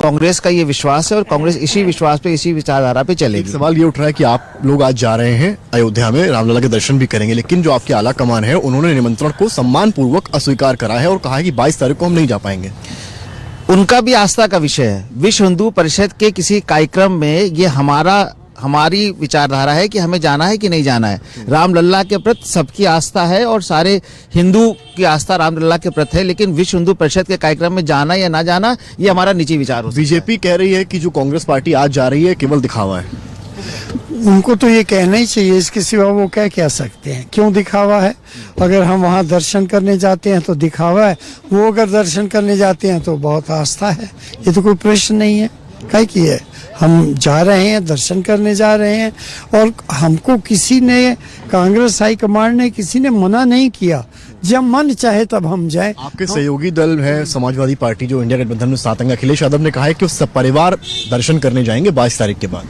कांग्रेस का ये विश्वास है और कांग्रेस इसी विश्वास पे, इसी विचारधारा पे चलेगी। एक सवाल ये उठ रहा है कि आप लोग आज जा रहे हैं अयोध्या में, रामलला के दर्शन भी करेंगे, लेकिन जो आपकी आला कमान है उन्होंने निमंत्रण को सम्मान पूर्वक अस्वीकार करा है और कहा है कि 22 तारीख को हम नहीं जा पाएंगे। उनका भी आस्था का विषय है। विश्व हिंदू परिषद के किसी कार्यक्रम में ये हमारी विचारधारा है कि हमें जाना है कि नहीं जाना है। रामलला के प्रति सबकी आस्था है और सारे हिंदू की आस्था रामलला के प्रति है, लेकिन विश्व हिंदू परिषद के कार्यक्रम में जाना या ना जाना ये हमारा निजी विचार हो। बीजेपी कह रही है कि जो कांग्रेस पार्टी आज जा रही है केवल दिखावा है। उनको तो ये कहना ही चाहिए, इसके सिवा वो कह सकते हैं। क्यों दिखावा है? अगर हम वहाँ दर्शन करने जाते हैं तो दिखावा है, वो अगर दर्शन करने जाते हैं तो बहुत आस्था है। ये तो कोई प्रश्न नहीं है। काहे की है? हम जा रहे हैं, दर्शन करने जा रहे हैं और हमको किसी ने, कांग्रेस हाईकमांड ने किसी ने मना नहीं किया। जब मन चाहे तब हम जाए। आपके सहयोगी दल है समाजवादी पार्टी जो इंडिया गठबंधन में साथ, अखिलेश यादव ने कहा है कि सब परिवार दर्शन करने जाएंगे 22 तारीख के बाद।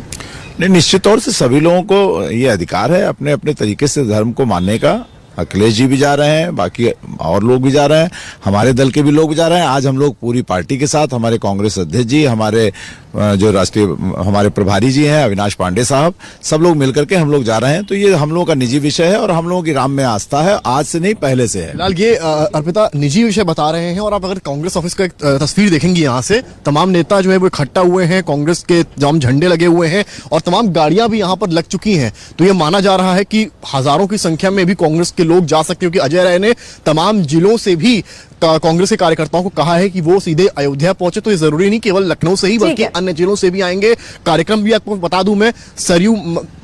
नहीं, निश्चित तौर से सभी लोगों को ये अधिकार है अपने अपने तरीके से धर्म को मानने का। अखिलेश जी भी जा रहे हैं, बाकी और लोग भी जा रहे हैं, हमारे दल के भी लोग जा रहे हैं। आज हम लोग पूरी पार्टी के साथ, हमारे कांग्रेस अध्यक्ष जी, हमारे जो राष्ट्रीय हमारे प्रभारी जी हैं अविनाश पांडे साहब, सब लोग मिलकर के हम लोग जा रहे हैं। तो ये हम लोगों का निजी विषय है और हम लोगों की राम में आस्था है, आज से नहीं पहले से है। फिलहाल ये अर्पिता निजी विषय बता रहे हैं और आप अगर कांग्रेस ऑफिस का एक तस्वीर देखेंगी, यहाँ से तमाम नेता जो है वो इकट्ठा हुए हैं, कांग्रेस के तमाम झंडे लगे हुए हैं और तमाम गाड़ियां भी यहाँ पर लग चुकी हैं। तो ये माना जा रहा है कि हजारों की संख्या में भी कांग्रेस के लोग जा सकते हैं, क्योंकि अजय राय ने तमाम जिलों से भी कांग्रेस के कार्यकर्ताओं को कहा है कि वो सीधे अयोध्या पहुंचे। तो ये जरूरी नहीं केवल लखनऊ से ही, बल्कि अन्य जिलों से भी आएंगे। कार्यक्रम भी आपको बता दूं मैं, सरयू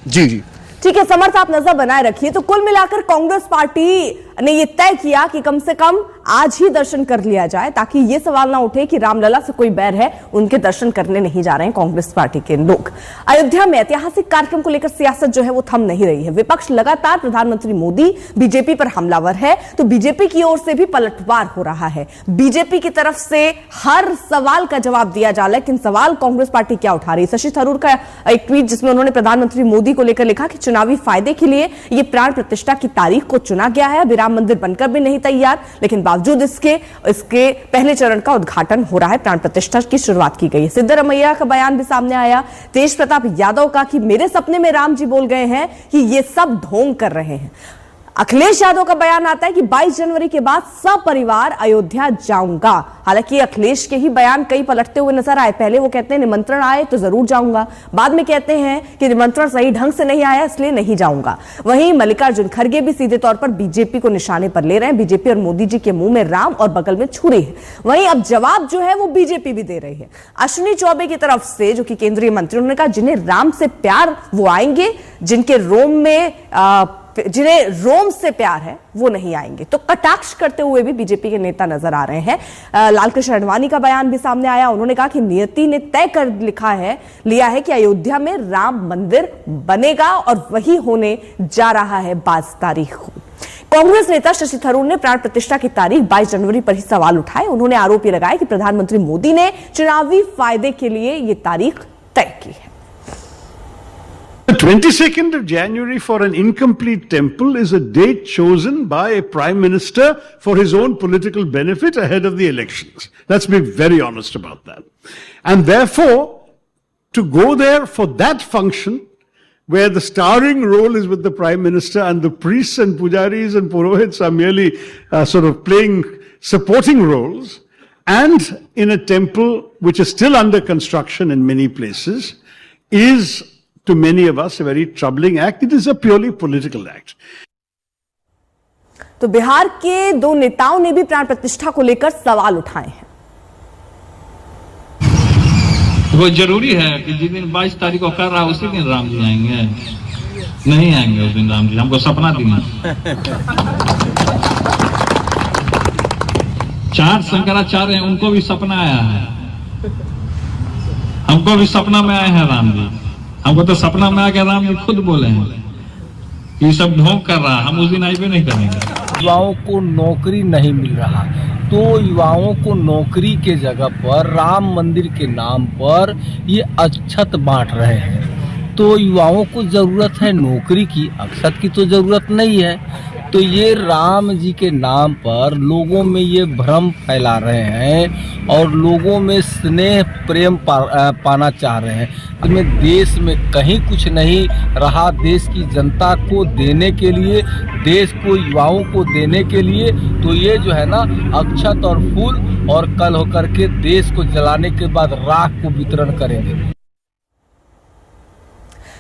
जी ठीक है समर्थ, आप नजर बनाए रखिए। तो कुल मिलाकर कांग्रेस पार्टी ने ये तय किया कि कम से कम आज ही दर्शन कर लिया जाए, ताकि ये सवाल ना उठे कि रामलला से कोई बैर है, उनके दर्शन करने नहीं जा रहे हैं कांग्रेस पार्टी के लोग। अयोध्या में ऐतिहासिक कार्यक्रम को लेकर सियासत जो है वो थम नहीं रही है। विपक्ष लगातार प्रधानमंत्री मोदी बीजेपी पर हमलावर है, तो बीजेपी की ओर से भी पलटवार हो रहा है। बीजेपी की तरफ से हर सवाल का जवाब दिया जा रहा है, लेकिन सवाल कांग्रेस पार्टी क्या उठा रही है? शशि थरूर का एक ट्वीट जिसमें उन्होंने प्रधानमंत्री मोदी को लेकर लिखा कि चुनावी फायदे के लिए यह प्राण प्रतिष्ठा की तारीख को चुना गया है। राम मंदिर बनकर भी नहीं तैयार, लेकिन बावजूद इसके पहले चरण का उद्घाटन हो रहा है, प्राण प्रतिष्ठा की शुरुआत की गई है। सिद्धरमैया का बयान भी सामने आया, तेज प्रताप यादव का कि मेरे सपने में राम जी बोल गए हैं कि ये सब ढोंग कर रहे हैं। अखिलेश यादव का बयान आता है कि 22 जनवरी के बाद सपरिवार अयोध्या जाऊंगा। हालांकि अखिलेश के ही बयान कई पलटते हुए नजर आए। पहले वो कहते हैं निमंत्रण आए तो जरूर जाऊंगा, बाद में कहते हैं कि निमंत्रण सही ढंग से नहीं आया इसलिए नहीं जाऊंगा। वहीं मल्लिकार्जुन खड़गे भी सीधे तौर पर बीजेपी को निशाने पर ले रहे हैं। बीजेपी और मोदी जी के मुंह में राम और बगल में छुरी है। वहीं अब जवाब जो है वो बीजेपी भी दे रही है। अश्विनी चौबे की तरफ से, जो कि केंद्रीय मंत्री, उन्होंने कहा जिन्हें राम से प्यार वो आएंगे, जिन्हें रोम से प्यार है वो नहीं आएंगे। तो कटाक्ष करते हुए भी बीजेपी के नेता नजर आ रहे हैं। लालकृष्ण आडवाणी का बयान भी सामने आया। उन्होंने कहा कि नियति ने तय कर लिया है कि अयोध्या में राम मंदिर बनेगा और वही होने जा रहा है 22 तारीख को। कांग्रेस नेता शशि थरूर ने प्राण प्रतिष्ठा की तारीख 22 जनवरी पर ही सवाल उठाए। उन्होंने आरोप लगाया कि प्रधानमंत्री मोदी ने चुनावी फायदे के लिए यह तारीख तय की है। The 22nd of January for an incomplete temple is a date chosen by a prime minister for his own political benefit ahead of the elections. Let's be very honest about that. And therefore, to go there for that function, where the starring role is with the prime minister and the priests and pujaris and purohits are merely sort of playing supporting roles, and in a temple which is still under construction in many places, is to many of us a very troubling act. It is a purely political act. तो बिहार के दो नेताओं ने भी प्राण प्रतिष्ठा को लेकर सवाल उठाए हैं। वो जरूरी है कि जिस दिन 22 तारीख को कर रहा है उसी दिन राम जी आएंगे? नहीं आएंगे उस दिन राम जी, हमको सपना दिया। 4 शंकराचार्य हैं, उनको भी सपना आया है, हमको भी सपना में आए हैं राम जी। हमको तो सपना में आ गया, राम जी खुद बोले हैं ये सब ढोंग कर रहा है, हम उस दिन आईपी नहीं करेंगे। युवाओं को नौकरी नहीं मिल रहा, तो युवाओं को नौकरी के जगह पर राम मंदिर के नाम पर ये अक्षत बांट रहे हैं। तो युवाओं को जरूरत है नौकरी की, अक्षत की तो जरूरत नहीं है। तो ये राम जी के नाम पर लोगों में ये भ्रम फैला रहे हैं और लोगों में स्नेह प्रेम पाना चाह रहे हैं। इसमें देश में कहीं कुछ नहीं रहा। देश की जनता को देने के लिए, देश को युवाओं को देने के लिए तो ये जो है ना अक्षत और फूल और कल होकर के देश को जलाने के बाद राख को वितरण करेंगे।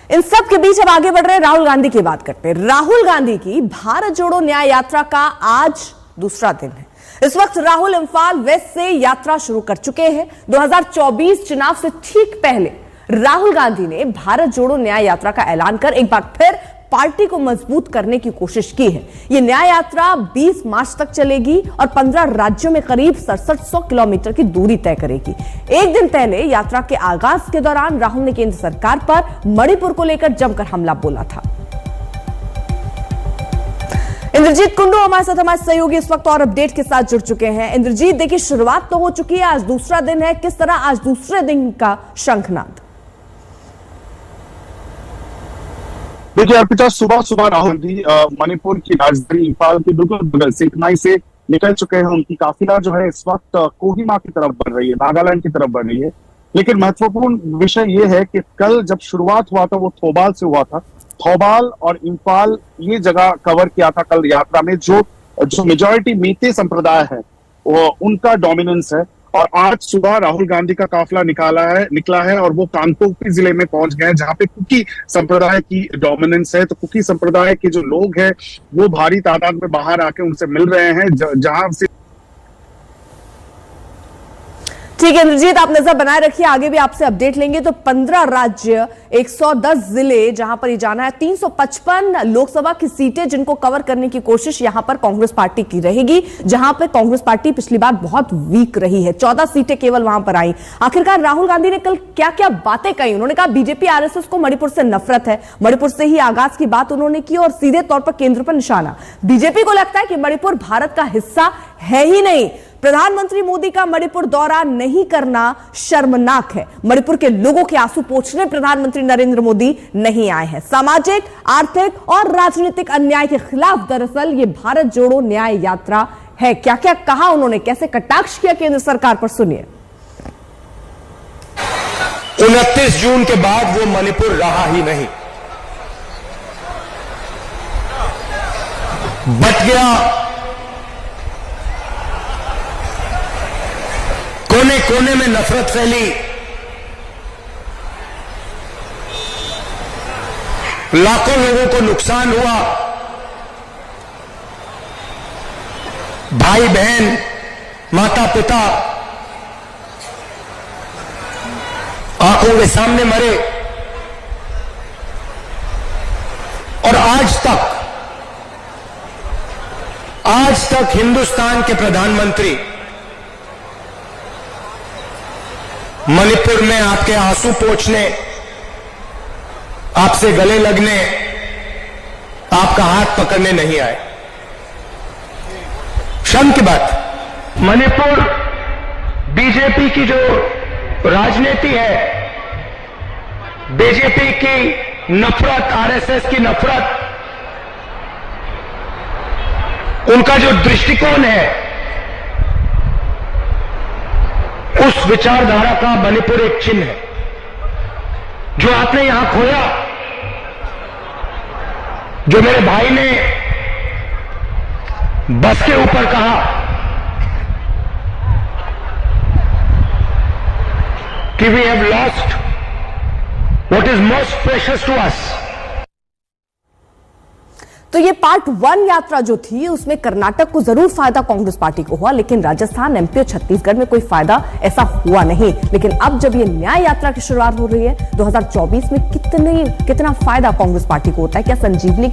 इन सब के बीच अब आगे बढ़ रहे राहुल गांधी की बात करते हैं। राहुल गांधी की भारत जोड़ो न्याय यात्रा का आज दूसरा दिन है। इस वक्त राहुल इंफाल वेस्ट से यात्रा शुरू कर चुके हैं। 2024 चुनाव से ठीक पहले राहुल गांधी ने भारत जोड़ो न्याय यात्रा का ऐलान कर एक बार फिर पार्टी को मजबूत करने की कोशिश की है। यह न्याय यात्रा 20 मार्च तक चलेगी और 15 राज्यों में करीब 6700 किलोमीटर की दूरी तय करेगी। एक दिन पहले यात्रा के आगाज के दौरान राहुल ने केंद्र सरकार पर मणिपुर को लेकर जमकर हमला बोला था। इंद्रजीत कुंडू हमारे सहयोगी इस वक्त और अपडेट के साथ जुड़ चुके हैं। इंद्रजीत, देखिए शुरुआत तो हो चुकी है, आज दूसरा दिन है, किस तरह आज दूसरे दिन का शंखनाद? देखिए अर्पिता, सुबह राहुल जी मणिपुर की राजधानी इंफाल के बिल्कुल बगल सिकनाई से निकल चुके हैं। उनकी काफिला जो है इस वक्त कोहिमा की तरफ बढ़ रही है, नागालैंड की तरफ बढ़ रही है। लेकिन महत्वपूर्ण विषय ये है कि कल जब शुरुआत हुआ था वो थौबाल से हुआ था। थौबाल और इंफाल ये जगह कवर किया था कल यात्रा में। जो मेजॉरिटी मीते संप्रदाय है वो उनका डोमिनेंस है। और आज सुबह राहुल गांधी का काफिला निकला है और वो कांगपोकपी जिले में पहुंच गए हैं जहां पे कुकी संप्रदाय की डोमिनेंस है। तो कुकी संप्रदाय के जो लोग हैं वो भारी तादाद में बाहर आके उनसे मिल रहे हैं जहां से। ठीक है इंद्रजीत, आप नजर बनाए रखिए, आगे भी आपसे अपडेट लेंगे। तो 15 राज्य, 110 जिले जहां पर ये जाना है, 355 लोकसभा की सीटें जिनको कवर करने की कोशिश यहां पर कांग्रेस पार्टी की रहेगी, जहां पर कांग्रेस पार्टी पिछली बार बहुत वीक रही है। 14 सीटें केवल वहां पर आई। आखिरकार राहुल गांधी ने कल क्या क्या बातें कही? उन्होंने कहा बीजेपी आरएसएस को मणिपुर से नफरत है, मणिपुर से ही आगाज की बात उन्होंने की और सीधे तौर पर केंद्र पर निशाना। बीजेपी को लगता है कि मणिपुर भारत का हिस्सा है ही नहीं। प्रधानमंत्री मोदी का मणिपुर दौरा नहीं करना शर्मनाक है। मणिपुर के लोगों के आंसू पोंछने प्रधानमंत्री नरेंद्र मोदी नहीं आए हैं। सामाजिक, आर्थिक और राजनीतिक अन्याय के खिलाफ दरअसल ये भारत जोड़ो न्याय यात्रा है। क्या क्या कहा उन्होंने, कैसे कटाक्ष किया केंद्र सरकार पर, सुनिए। 29 जून के बाद वो मणिपुर रहा ही नहीं, बट गया। कोने कोने में नफरत फैली, लाखों लोगों को नुकसान हुआ। भाई बहन, माता पिता आंखों के सामने मरे। और आज तक हिंदुस्तान के प्रधानमंत्री मणिपुर में आपके आंसू पोंछने, आपसे गले लगने, आपका हाथ पकड़ने नहीं आए। शर्म की बात, मणिपुर बीजेपी की जो राजनीति है, बीजेपी की नफरत, आरएसएस की नफरत, उनका जो दृष्टिकोण है, उस विचारधारा का मणिपुर एक चिन्ह है। जो आपने यहां खोया, जो मेरे भाई ने बस के ऊपर कहा कि we have lost what is most precious to us. तो ये पार्ट 1 यात्रा जो थी उसमें कर्नाटक को जरूर फायदा कांग्रेस पार्टी को हुआ, लेकिन राजस्थान, एमपी और छत्तीसगढ़ में कोई फायदा ऐसा हुआ नहीं। लेकिन अब जब ये न्याय यात्रा की शुरुआत हो रही है 2024 में कितना फायदा कांग्रेस पार्टी को होता है? क्या संजीवनी